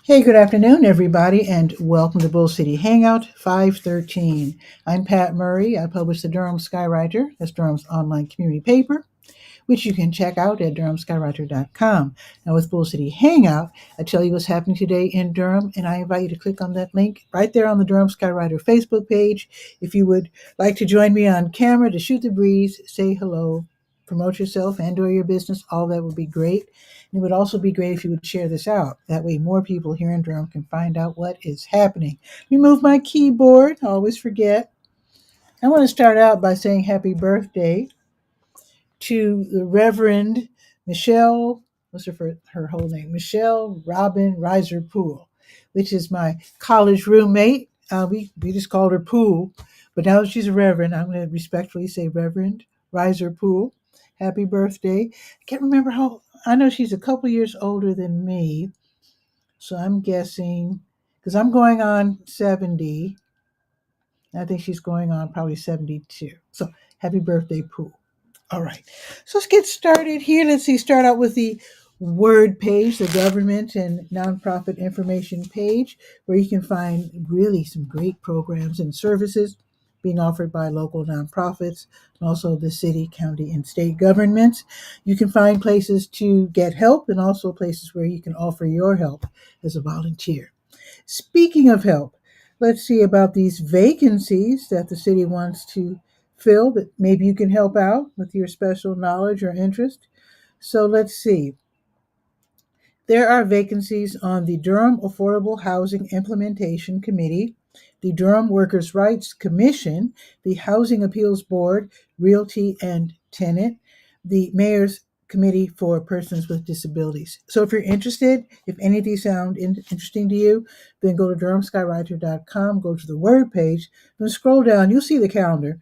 Hey, good afternoon, everybody, and welcome to Bull City Hangout 513. I'm Pat Murray. I publish the Durham Skywriter, that's Durham's online community paper, which you can check out at durhamskywriter.com. Now, with Bull City Hangout, I tell you what's happening today in Durham, and I invite you to click on that link right there on the Durham Skywriter Facebook page. If you would like to join me on camera to shoot the breeze, say hello, promote yourself and/or your business, all that would be great. And it would also be great if you would share this out. That way, more people here in Durham can find out what is happening. Remove my keyboard. I always forget. I want to start out by saying happy birthday to the Reverend Michelle, what's her whole name? Michelle Robin Riser Poole, which is my college roommate. We just called her Poole, but now that she's a Reverend, I'm going to respectfully say Reverend Riser Poole. Happy birthday. I can't remember I know she's a couple years older than me, so I'm guessing, because I'm going on 70. I think she's going on probably 72. So happy birthday, Poole. All right. So let's get started here. Start out with the word page, the government and nonprofit information page, where you can find really some great programs and services being offered by local nonprofits and also the city, county, and state governments. You can find places to get help and also places where you can offer your help as a volunteer. Speaking of help, let's see about these vacancies that the city wants to fill that maybe you can help out with your special knowledge or interest. So let's see. There are vacancies on the Durham Affordable Housing Implementation Committee, the Durham Workers' Rights Commission, the Housing Appeals Board, Realty and Tenant, the Mayor's Committee for Persons with Disabilities. So if you're interested, if any of these sound interesting to you, then go to durhamskywriter.com, go to the word page, then scroll down, you'll see the calendar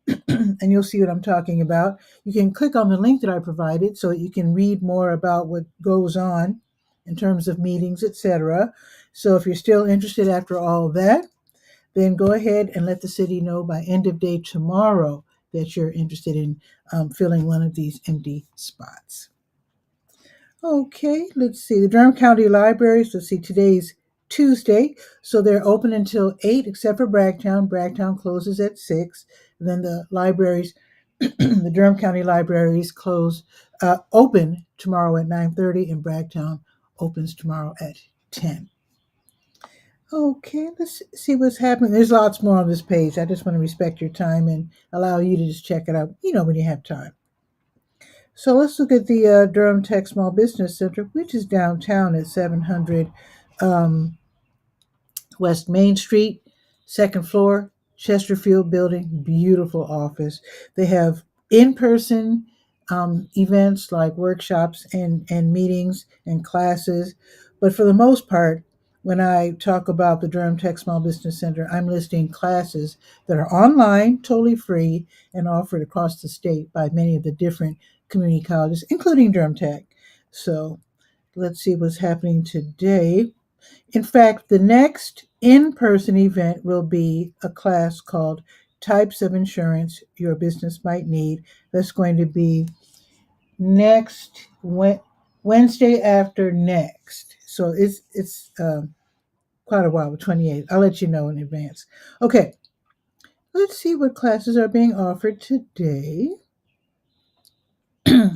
and you'll see what I'm talking about. You can click on the link that I provided so that you can read more about what goes on in terms of meetings, etc. So if you're still interested after all that, then go ahead and let the city know by end of day tomorrow that you're interested in filling one of these empty spots. Okay, let's see. The Durham County Libraries, let's see, today's Tuesday, so they're open until 8, except for Bragtown. Bragtown closes at 6. And then the libraries, the Durham County Libraries open tomorrow at 9:30, and Bragtown opens tomorrow at 10. Okay, let's see what's happening. There's lots more on this page. I just want to respect your time and allow you to just check it out, when you have time. So let's look at the Durham Tech Small Business Center, which is downtown at 700 um, West Main Street, second floor, Chesterfield Building, beautiful office. They have in-person events like workshops and meetings and classes. But for the most part, when I talk about the Durham Tech Small Business Center, I'm listing classes that are online, totally free, and offered across the state by many of the different community colleges, including Durham Tech. So let's see what's happening today. In fact, the next in person event will be a class called Types of Insurance Your Business Might Need. That's going to be next Wednesday after next. So it's quite a while, 28th. I'll let you know in advance. Okay, let's see what classes are being offered today.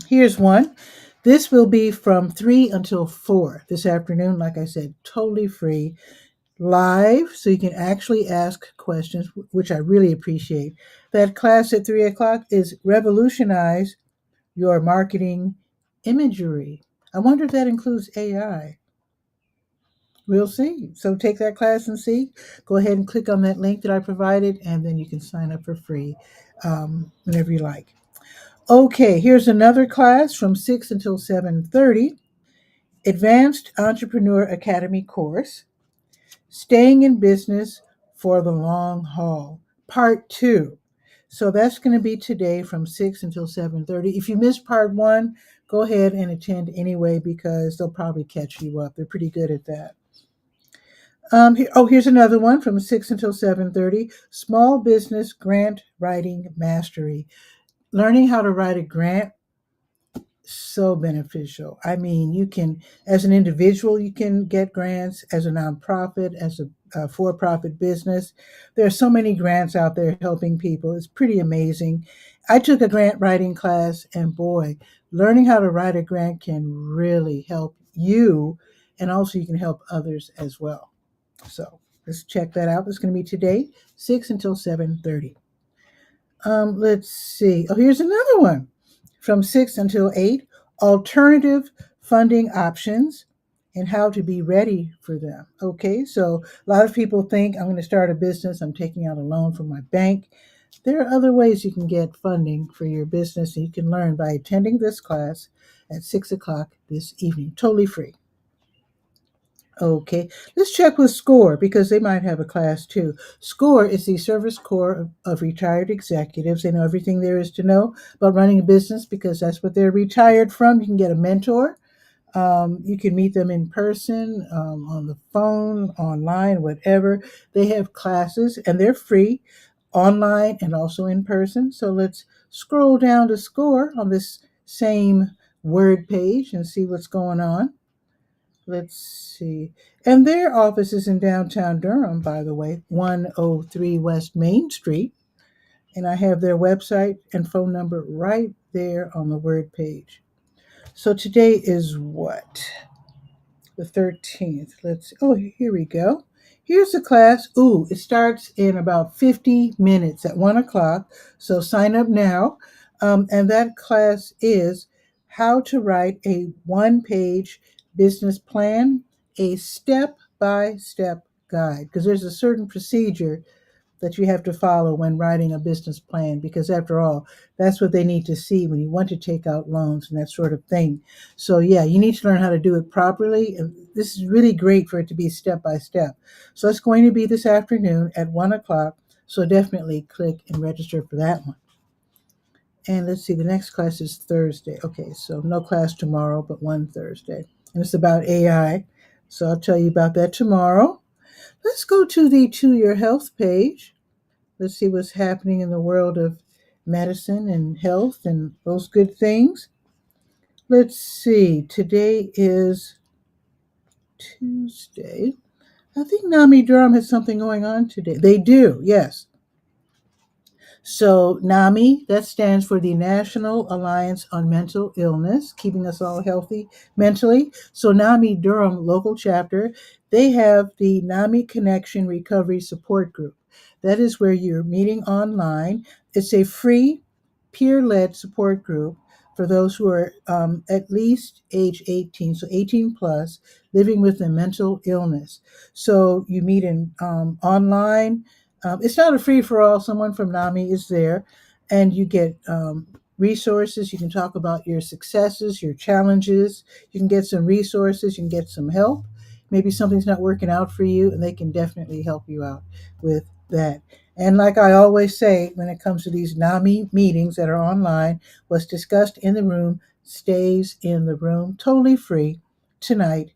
Here's one. This will be from 3 until 4 this afternoon. Like I said, totally free, live, so you can actually ask questions, which I really appreciate. That class at 3 o'clock is Revolutionize Your Marketing Imagery. I wonder if that includes AI. We'll see. So take that class and see. Go ahead and click on that link that I provided, and then you can sign up for free whenever you like. Okay, here's another class from 6 until 7:30. Advanced Entrepreneur Academy course. Staying in Business for the Long Haul, Part 2. So that's going to be today from 6 until 7:30. If you missed Part 1, go ahead and attend anyway because they'll probably catch you up. They're pretty good at that. Here's another one from 6 until 7:30. Small Business Grant Writing Mastery. Learning how to write a grant So beneficial. I mean, you can, as an individual, you can get grants, as a nonprofit, as a for profit business. There are so many grants out there helping people. It's pretty amazing. I took a grant writing class, and boy, learning how to write a grant can really help you, and also you can help others as well. So let's check that out. It's going to be today, 6 until 7:30. Let's see. Oh, here's another one from 6 until 8, alternative funding options and how to be ready for them. Okay, so a lot of people think I'm going to start a business, I'm taking out a loan from my bank. There are other ways you can get funding for your business, and you can learn by attending this class at 6 o'clock this evening, totally free. Okay, let's check with SCORE because they might have a class too. SCORE is the Service Corps of Retired Executives. They know everything there is to know about running a business because that's what they're retired from. You can get a mentor. You can meet them in person, on the phone, online, whatever. They have classes and they're free online and also in person. So let's scroll down to SCORE on this same word page and see what's going on. Let's see. And their office is in downtown Durham, by the way, 103 West Main Street. And I have their website and phone number right there on the word page. So today is what? The 13th. Oh, here we go. Here's the class. Ooh, it starts in about 50 minutes at 1 o'clock. So sign up now. And that class is how to write a one-page business plan, a step-by-step guide, because there's a certain procedure that you have to follow when writing a business plan, because after all, that's what they need to see when you want to take out loans and that sort of thing. So yeah, you need to learn how to do it properly, and this is really great for it to be step by step. So it's going to be this afternoon at 1 o'clock, so definitely click and register for that one. And let's see, the next class is Thursday. Okay, so no class tomorrow, but one Thursday, and it's about AI, so I'll tell you about that tomorrow. Let's go to the To Your Health page. Let's see what's happening in the world of medicine and health and those good things. Let's see. Today is Tuesday. I think NAMI Durham has something going on today. They do, yes. So, NAMI, that stands for the National Alliance on Mental Illness, keeping us all healthy mentally. So, NAMI Durham local chapter, they have the NAMI Connection Recovery Support Group. That is where you're meeting online. It's a free peer led support group for those who are at least age 18, so 18 plus, living with a mental illness. So, you meet in online. It's not a free for all. Someone from NAMI is there, and you get resources. You can talk about your successes, your challenges. You can get some resources. You can get some help. Maybe something's not working out for you, and they can definitely help you out with that. And like I always say, when it comes to these NAMI meetings that are online, what's discussed in the room stays in the room, totally free tonight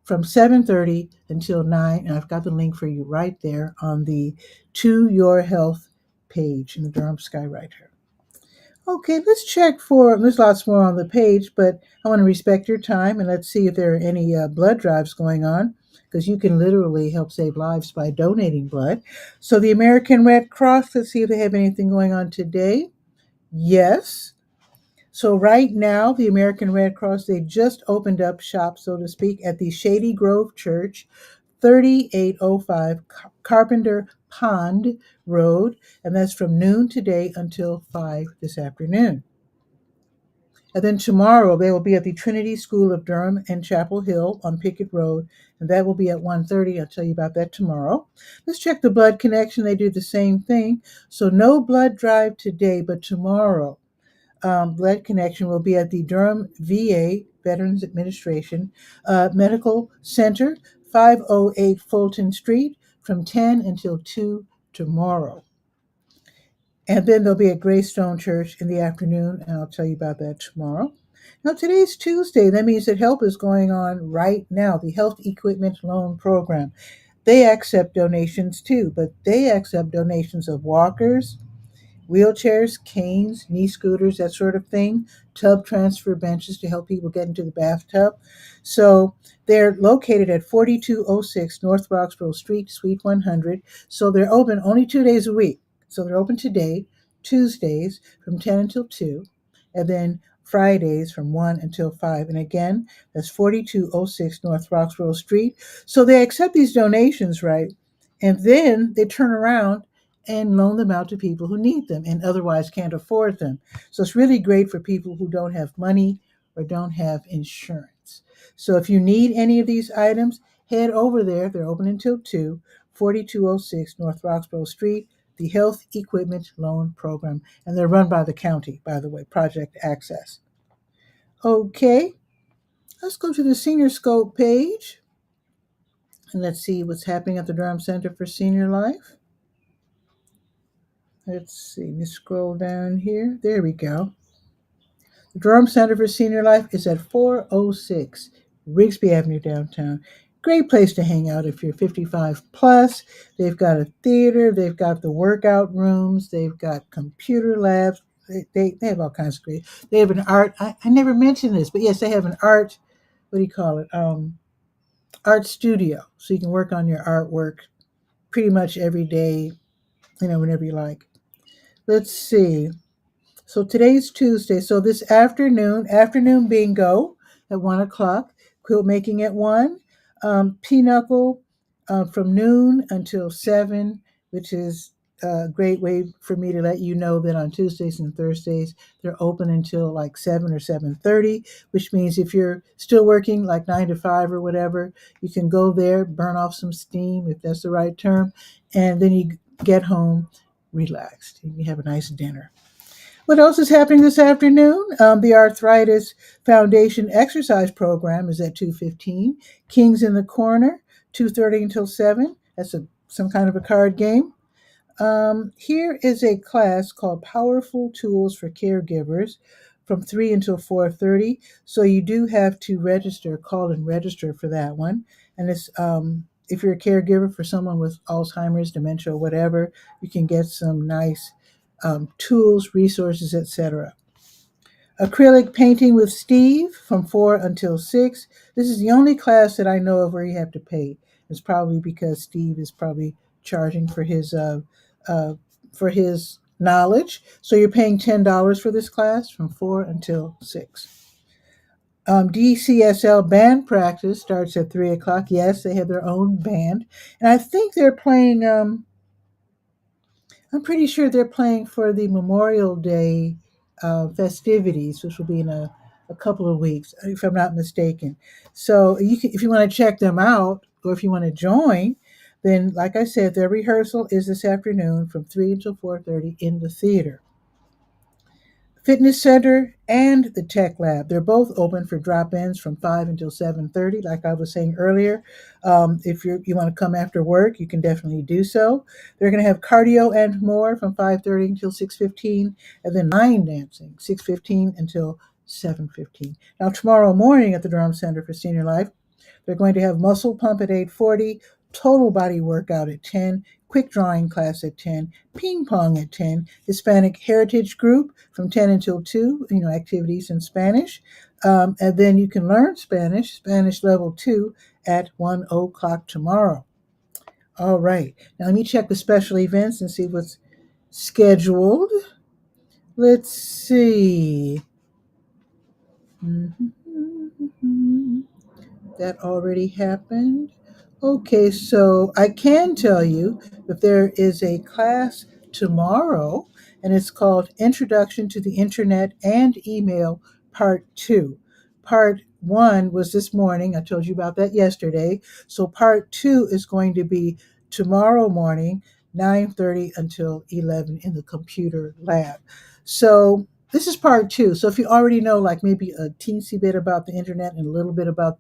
from 7:30 until 9, and I've got the link for you right there on the To Your Health page in the Durham Skywriter. Okay, let's check for, there's lots more on the page, but I want to respect your time and let's see if there are any blood drives going on, because you can literally help save lives by donating blood. So the American Red Cross, let's see if they have anything going on today. Yes. So right now, the American Red Cross, they just opened up shop, so to speak, at the Shady Grove Church, 3805 Carpenter Pond Road, and that's from noon today until 5 this afternoon. And then tomorrow, they will be at the Trinity School of Durham and Chapel Hill on Pickett Road, and that will be at 1:30. I'll tell you about that tomorrow. Let's check the blood connection. They do the same thing. So no blood drive today, but tomorrow blood connection will be at the Durham VA Veterans Administration Medical Center, 508 Fulton Street, from 10 until 2 tomorrow. And then they'll be at Greystone Church in the afternoon, and I'll tell you about that tomorrow. Now, today's Tuesday. That means that help is going on right now, the Health Equipment Loan Program. They accept donations too, but they accept donations of walkers, wheelchairs, canes, knee scooters, that sort of thing, tub transfer benches to help people get into the bathtub. So they're located at 4206 North Roxborough Street, Suite 100. So they're open only 2 days a week. So they're open today, Tuesdays from 10 until 2, and then Fridays from 1 until 5. And again, that's 4206 North Roxborough Street. So they accept these donations, right? And then they turn around and loan them out to people who need them and otherwise can't afford them. So it's really great for people who don't have money or don't have insurance. So if you need any of these items, head over there. They're open until 2, 4206 North Roxborough Street, the Health Equipment Loan Program. And they're run by the county, by the way, Project Access. Okay, let's go to the Senior Scope page and let's see what's happening at the Durham Center for Senior Life. Let's see, let me scroll down here. There we go. The Durham Center for Senior Life is at 406 Rigsby Avenue downtown. Great place to hang out if you're 55 plus. They've got a theater, they've got the workout rooms, they've got computer labs. They have all kinds of great. They have an art. I never mentioned this, but yes, they have an art. What do you call it? Art studio, so you can work on your artwork pretty much every day. Whenever you like. Let's see. So today's Tuesday. So this afternoon bingo at 1 o'clock. Quilt making at 1. Pinochle from noon until 7, which is a great way for me to let you know that on Tuesdays and Thursdays they're open until like 7 or 7:30, which means if you're still working like 9 to 5 or whatever, you can go there, burn off some steam, if that's the right term, and then you get home relaxed and you have a nice dinner. What else is happening this afternoon? The Arthritis Foundation exercise program is at 2:15. Kings in the Corner, 2:30 until 7. That's some kind of a card game. Here is a class called Powerful Tools for Caregivers from 3 until 4:30. So you do have to call and register for that one. And it's if you're a caregiver for someone with Alzheimer's, dementia, or whatever, you can get some nice tools, resources, etc. Acrylic painting with Steve from 4 until 6. This is the only class that I know of where you have to pay. It's probably because Steve is probably charging uh, for his knowledge. So you're paying $10 for this class from 4 until 6. DCSL band practice starts at 3 o'clock. Yes, they have their own band. And I think they're playing, I'm pretty sure they're playing for the Memorial Day festivities, which will be in a couple of weeks, if I'm not mistaken. So if you want to check them out, or if you want to join, then like I said, their rehearsal is this afternoon from 3 until 4:30 in the theater. Fitness Center and the Tech Lab. They're both open for drop-ins from 5 until 7:30. Like I was saying earlier, if you want to come after work, you can definitely do so. They're going to have cardio and more from 5:30 until 6:15, and then line dancing 6:15 until 7:15. Now tomorrow morning at the Durham Center for Senior Life, they're going to have muscle pump at 8:40, total body workout at 10, quick drawing class at 10, ping pong at 10, Hispanic Heritage Group from 10 until 2, activities in Spanish. And then you can learn Spanish level 2 at 1 o'clock tomorrow. All right. Now let me check the special events and see what's scheduled. Let's see. That already happened. Okay, so I can tell you that there is a class tomorrow, and it's called Introduction to the Internet and Email Part 2. Part 1 was this morning. I told you about that yesterday. So Part 2 is going to be tomorrow morning, 9:30 until 11 in the computer lab. So this is Part 2. So if you already know like maybe a teensy bit about the internet and a little bit about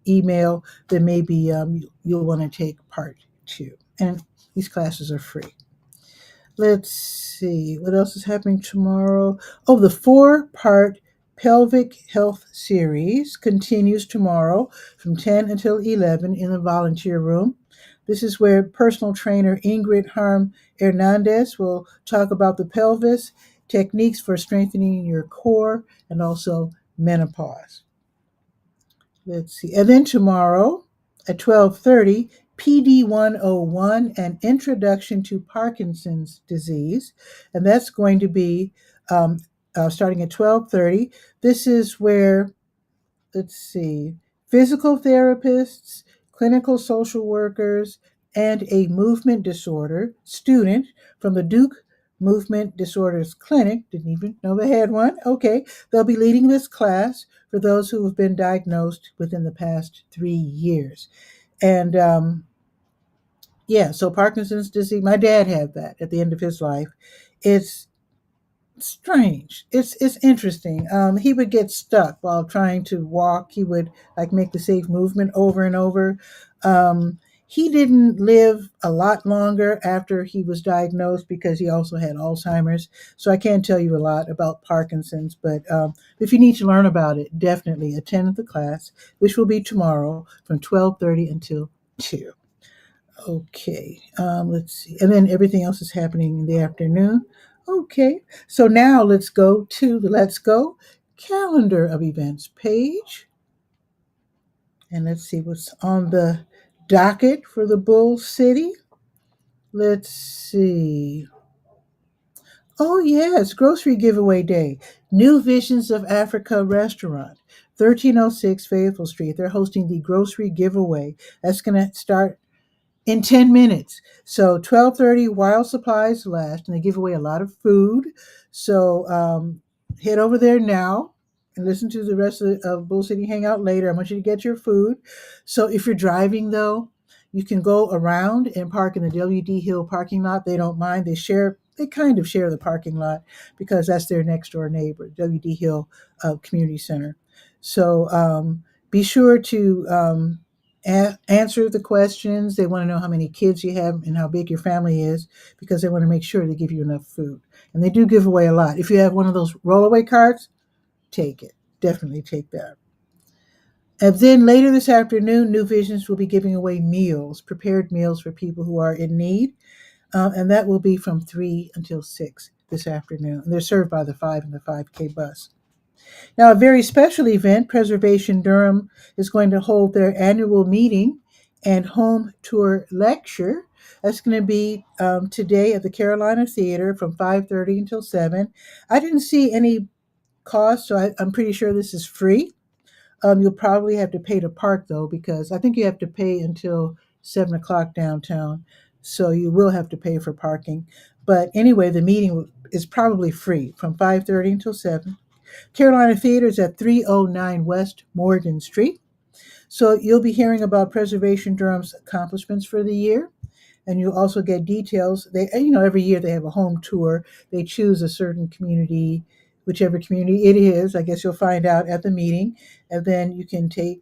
email, then maybe you'll want to take Part 2. And these classes are free. Let's see, what else is happening tomorrow? Oh, the 4-part pelvic health series continues tomorrow from 10 until 11 in the volunteer room. This is where personal trainer Ingrid Harm Hernandez will talk about the pelvis, techniques for strengthening your core, and also menopause. Let's see. And then tomorrow at 12:30, PD 101, an introduction to Parkinson's disease. And that's going to be starting at 12:30. This is where, let's see, physical therapists, clinical social workers, and a movement disorder student from the Duke Movement Disorders Clinic, didn't even know they had one. Okay, they'll be leading this class for those who have been diagnosed within the past 3 years. And yeah, so Parkinson's disease, my dad had that at the end of his life. It's strange. It's interesting. He would get stuck while trying to walk. He would like make the safe movement over and over. He didn't live a lot longer after he was diagnosed because he also had Alzheimer's. So I can't tell you a lot about Parkinson's, but if you need to learn about it, definitely attend the class, which will be tomorrow from 12:30 until 2. Okay, let's see. And then everything else is happening in the afternoon. Okay, so now let's go to the Let's Go calendar of events page. And let's see what's on the docket for the Bull City. Let's see. Oh, yes, Grocery Giveaway Day. New Visions of Africa restaurant, 1306 Fayetteville Street. They're hosting the grocery giveaway. That's going to start in 10 minutes. So 12:30 while supplies last, and they give away a lot of food. So head over there now and listen to the rest of Bull City Hangout later. I want you to get your food. So if you're driving though, you can go around and park in the WD Hill parking lot. They don't mind. They kind of share the parking lot because that's their next door neighbor, WD Hill Community Center. So be sure to answer the questions. They want to know how many kids you have and how big your family is because they want to make sure they give you enough food. And they do give away a lot. If you have one of those rollaway cards, take it. Definitely take that. And then later this afternoon, New Visions will be giving away meals, prepared meals for people who are in need. And that will be from 3 until 6 this afternoon. And they're served by the 5 and the 5K bus. Now, a very special event, Preservation Durham is going to hold their annual meeting and home tour lecture. That's going to be today at the Carolina Theater from 5:30 until 7. I didn't see any cost, so I'm pretty sure this is free. You'll probably have to pay to park, though, because I think you have to pay until 7 o'clock downtown. So you will have to pay for parking. But anyway, the meeting is probably free from 5:30 until 7. Carolina Theater is at 309 West Morgan Street. So you'll be hearing about Preservation Durham's accomplishments for the year, and you'll also get details. Every year they have a home tour. They choose a certain community, whichever community it is. I guess you'll find out at the meeting, and then you can take,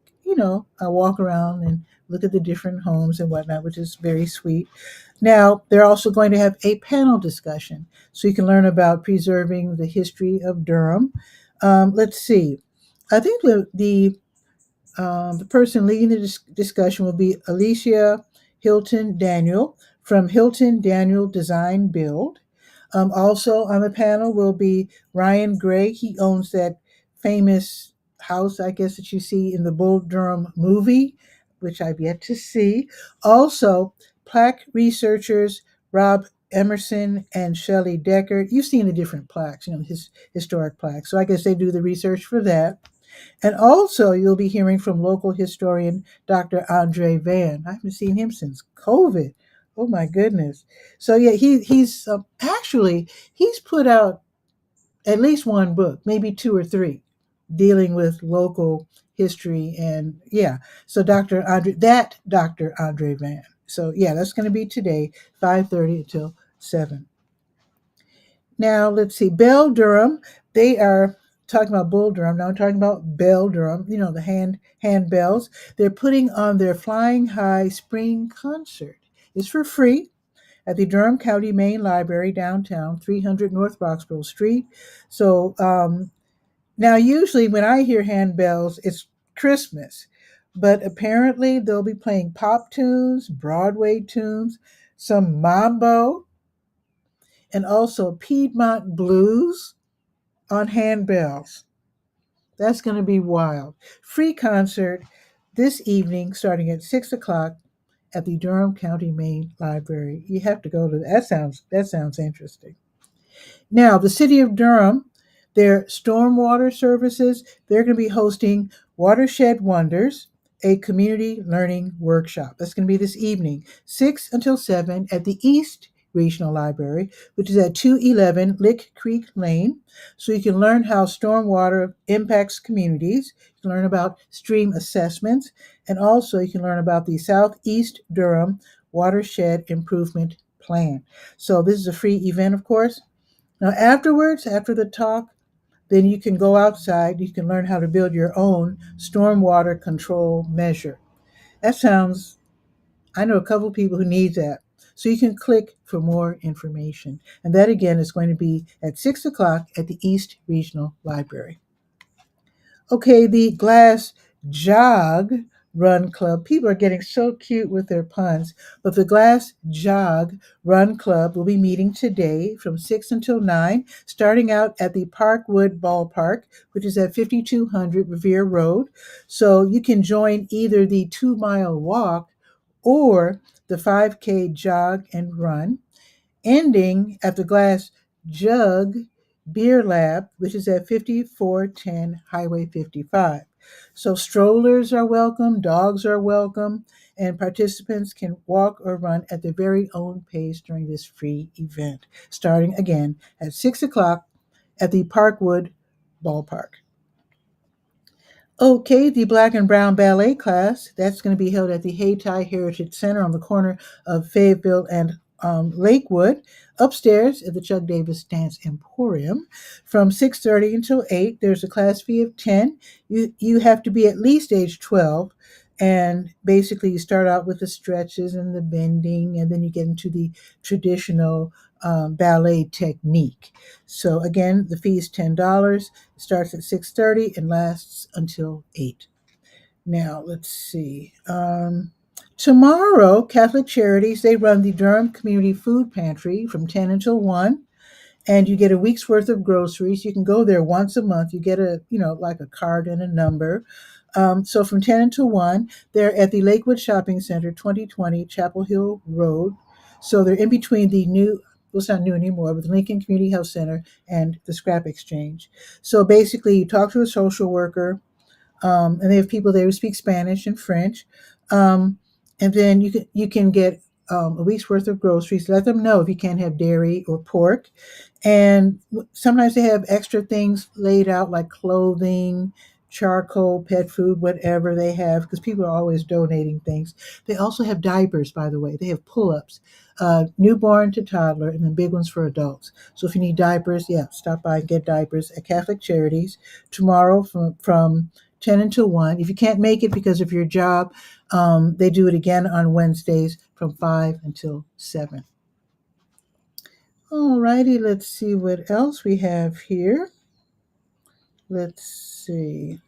a walk around and look at the different homes and whatnot, which is very sweet. Now, they're also going to have a panel discussion, so you can learn about preserving the history of Durham. Let's see. I think the person leading the discussion will be Alicia Hilton Daniel from Hilton Daniel Design Build. Also on the panel will be Ryan Gray. He owns that famous house, I guess, that you see in the Bull Durham movie, which I've yet to see. Also, plaque researchers Rob Emerson and Shelley Decker. You've seen the different plaques, his historic plaques. So I guess they do the research for that. And also, you'll be hearing from local historian Dr. Andre Van. I haven't seen him since COVID. Oh my goodness! So yeah, he's actually he's put out at least one book, maybe two or three, dealing with local history and yeah. So Dr. Andre Van. So yeah, that's going to be today, 5:30 until 7. Now, let's see. Bell Durham, they are talking about Bull Durham. Now I'm talking about Bell Durham, the hand bells. They're putting on their Flying High Spring Concert. It's for free at the Durham County Main Library downtown, 300 North Roxborough Street. So now usually when I hear handbells, it's Christmas. but apparently they'll be playing pop tunes, Broadway tunes, some mambo, and also Piedmont blues on handbells. That's going to be wild. Free concert this evening starting at 6 o'clock at the Durham County Main Library. You have to go to that. Sounds interesting. Now, the city of Durham, their stormwater services, they're going to be hosting Watershed Wonders, a community learning workshop. That's going to be this evening, 6 until 7 at the East Regional Library, which is at 211 Lick Creek Lane. So you can learn how stormwater impacts communities. You can learn about stream assessments, and also you can learn about the Southeast Durham Watershed Improvement Plan. So this is a free event, of course. Now, afterwards, after the talk, then you can go outside. You can learn how to build your own stormwater control measure. That sounds, I know a couple of people who need that. So you can click for more information. And that again is going to be at 6 o'clock at the East Regional Library. Okay, the Glass Jog Run Club. People are getting so cute with their puns, but the Glass Jog Run Club will be meeting today from 6 until 9, starting out at the Parkwood Ballpark, which is at 5200 Revere Road. So you can join either the 2 mile walk or the 5K jog and run, ending at the Glass Jug Beer Lab, which is at 5410 Highway 55. So strollers are welcome, dogs are welcome, and participants can walk or run at their very own pace during this free event, starting again at 6 o'clock at the Parkwood Ballpark. Okay, the Black and Brown Ballet class, that's going to be held at the Hayti Heritage Center on the corner of Fayetteville and Lakewood, upstairs at the Chuck Davis Dance Emporium from 6:30 until 8. There's a class fee of 10. You have to be at least age 12. And basically, you start out with the stretches and the bending, and then you get into the traditional ballet technique. So again, the fee is $10. It starts at 6:30 and lasts until 8. Now, let's see. Tomorrow, Catholic Charities, they run the Durham Community Food Pantry from 10 until 1, and you get a week's worth of groceries. You can go there once a month. You get like a card and a number. So from 10 until 1, they're at the Lakewood Shopping Center, 2020 Chapel Hill Road. So they're in between the new, well, it's not new anymore, but the Lincoln Community Health Center and the Scrap Exchange. So basically, you talk to a social worker, and they have people there who speak Spanish and French. Um, and then you can get a week's worth of groceries. Let them know if you can't have dairy or pork. And sometimes they have extra things laid out like clothing, charcoal, pet food, whatever they have, because people are always donating things. They also have diapers, by the way. They have pull-ups, newborn to toddler, and then big ones for adults. So if you need diapers, yeah, stop by and get diapers at Catholic Charities tomorrow from 10 until 1. If you can't make it because of your job, they do it again on Wednesdays from 5 until 7. All righty, let's see what else we have here. Let's see.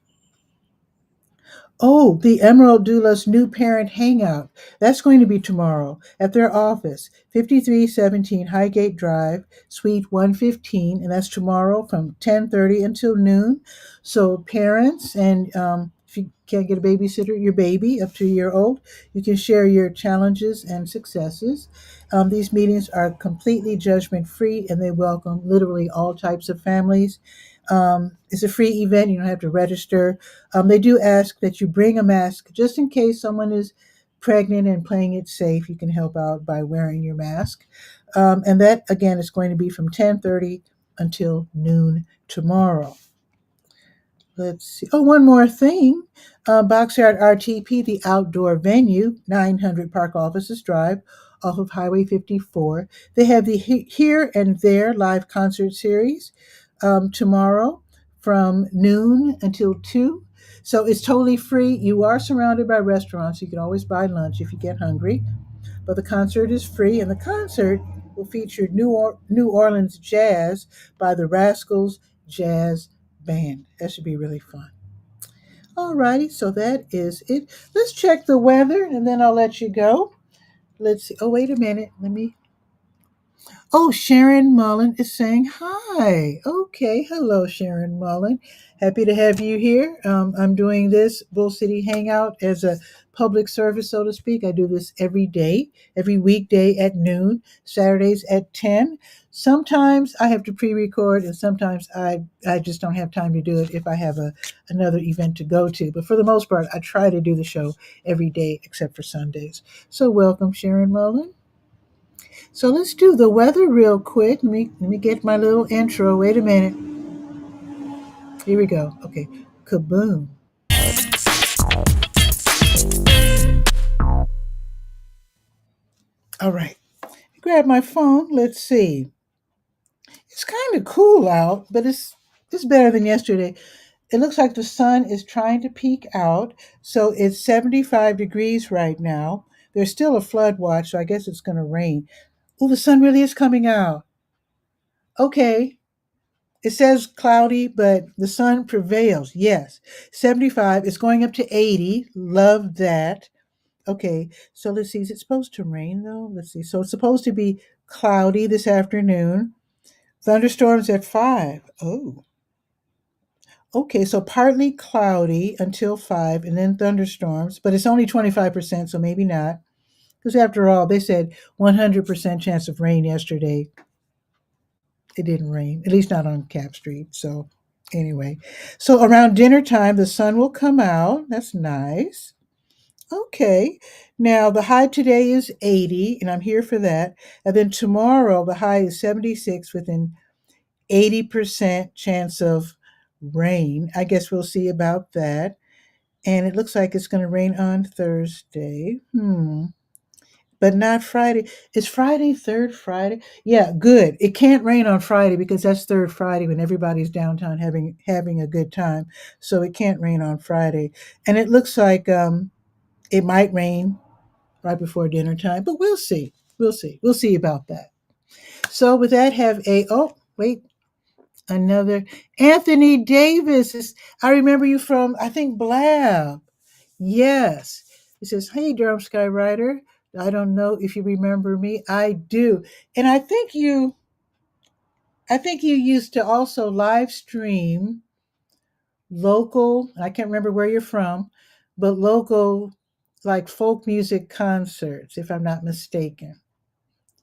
Oh, the Emerald Doula's new parent hangout. That's going to be tomorrow at their office, 5317 Highgate Drive, Suite 115, and that's tomorrow from 10:30 until noon. So parents, and if you can't get a babysitter, your baby up to a year old, you can share your challenges and successes. These meetings are completely judgment free, and they welcome literally all types of families. It's a free event. You don't have to register. They do ask that you bring a mask just in case someone is pregnant and playing it safe. You can help out by wearing your mask. And that, again, is going to be from 10:30 until noon tomorrow. Let's see. Oh, one more thing. Boxyard RTP, the outdoor venue, 900 Park Offices Drive, off of Highway 54. They have the Here and There live concert series tomorrow from noon until 2. So it's totally free. You are surrounded by restaurants. You can always buy lunch if you get hungry. But the concert is free, and the concert will feature New Orleans jazz by the Rascals Jazz Band. That should be really fun. Alrighty, so that is it. Let's check the weather and then I'll let you go. Let's see. Oh, wait a minute. Let me. Oh, Sharon Mullen is saying hi. Okay, hello, Sharon Mullen. Happy to have you here. I'm doing this Bull City Hangout as a public service, so to speak. I do this every day, every weekday at noon, Saturdays at 10. Sometimes I have to pre-record, and sometimes I just don't have time to do it if I have another event to go to. But for the most part, I try to do the show every day except for Sundays. So welcome, Sharon Mullen. So let's do the weather real quick. Let me get my little intro. Wait a minute. Here we go. Okay. Kaboom. All right. Grab my phone. Let's see. It's kind of cool out, but it's better than yesterday. It looks like the sun is trying to peek out. So it's 75 degrees right now. There's still a flood watch, so I guess it's going to rain. Oh, the sun really is coming out. Okay. It says cloudy, but the sun prevails. Yes. 75. It's going up to 80. Love that. Okay. So let's see. Is it supposed to rain though? Let's see. So it's supposed to be cloudy this afternoon. Thunderstorms at 5. Oh. Okay. So partly cloudy until 5 and then thunderstorms, but it's only 25%, so maybe not. Because after all, they said 100% chance of rain yesterday. It didn't rain, at least not on Cap Street. So anyway, so around dinner time, the sun will come out. That's nice. Okay. Now the high today is 80, and I'm here for that. And then tomorrow, the high is 76 with an 80% chance of rain. I guess we'll see about that. And it looks like it's going to rain on Thursday. But not Friday. Is Friday third Friday? Yeah, good. It can't rain on Friday because that's third Friday when everybody's downtown having a good time. So it can't rain on Friday. And it looks like it might rain right before dinner time, but we'll see. We'll see. We'll see about that. So with that, have a oh wait another Anthony Davis is. I remember you from I think Blab. Yes. It says, "Hey, Durham Skywriter. I don't know if you remember me. I do, and I think you used to also live stream local. I can't remember where you're from, but local like folk music concerts, if I'm not mistaken.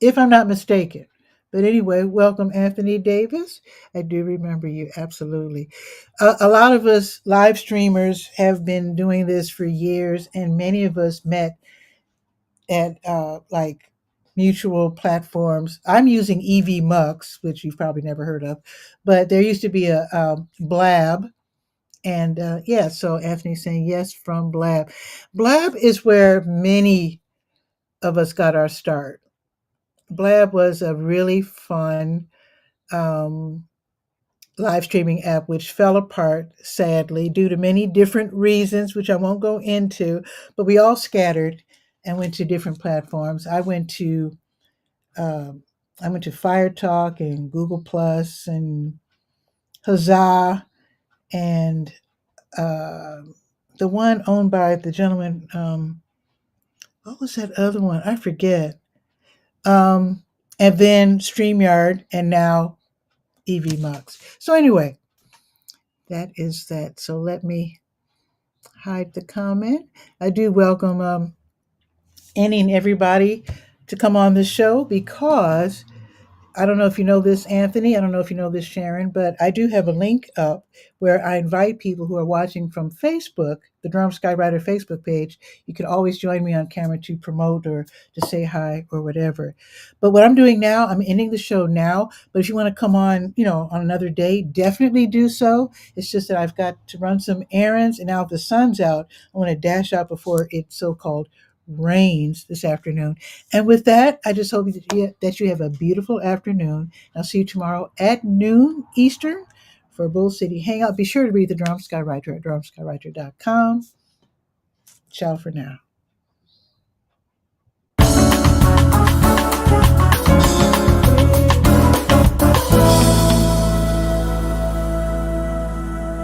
If I'm not mistaken." But anyway, welcome, Anthony Davis. I do remember you absolutely. A lot of us live streamers have been doing this for years, and many of us met at like mutual platforms. I'm using EV Mux, which you've probably never heard of, but there used to be a Blab. And yeah, so Anthony's saying yes from Blab. Blab is where many of us got our start. Blab was a really fun um, live streaming app, which fell apart sadly due to many different reasons, which I won't go into, but we all scattered and went to different platforms. Um, I went to Fire Talk and Google Plus and Huzzah and uh, the one owned by the gentleman. What was that other one? I forget. Um, and then StreamYard and now EV Mux. So anyway, that is that. So let me hide the comment. I do welcome any and everybody to come on the show because I don't know if you know this, Anthony. I don't know if you know this, Sharon, but I do have a link up where I invite people who are watching from Facebook, the Drum Skywriter Facebook page. You can always join me on camera to promote or to say hi or whatever. But what I'm doing now, I'm ending the show now. But if you want to come on, on another day, definitely do so. It's just that I've got to run some errands, and now if the sun's out, I want to dash out before it so-called rains this afternoon. And with that, I just hope that you have a beautiful afternoon. I'll see you tomorrow at noon Eastern for Bull City Hangout. Be sure to read the Drum Skywriter at drumskywriter.com. Ciao for now.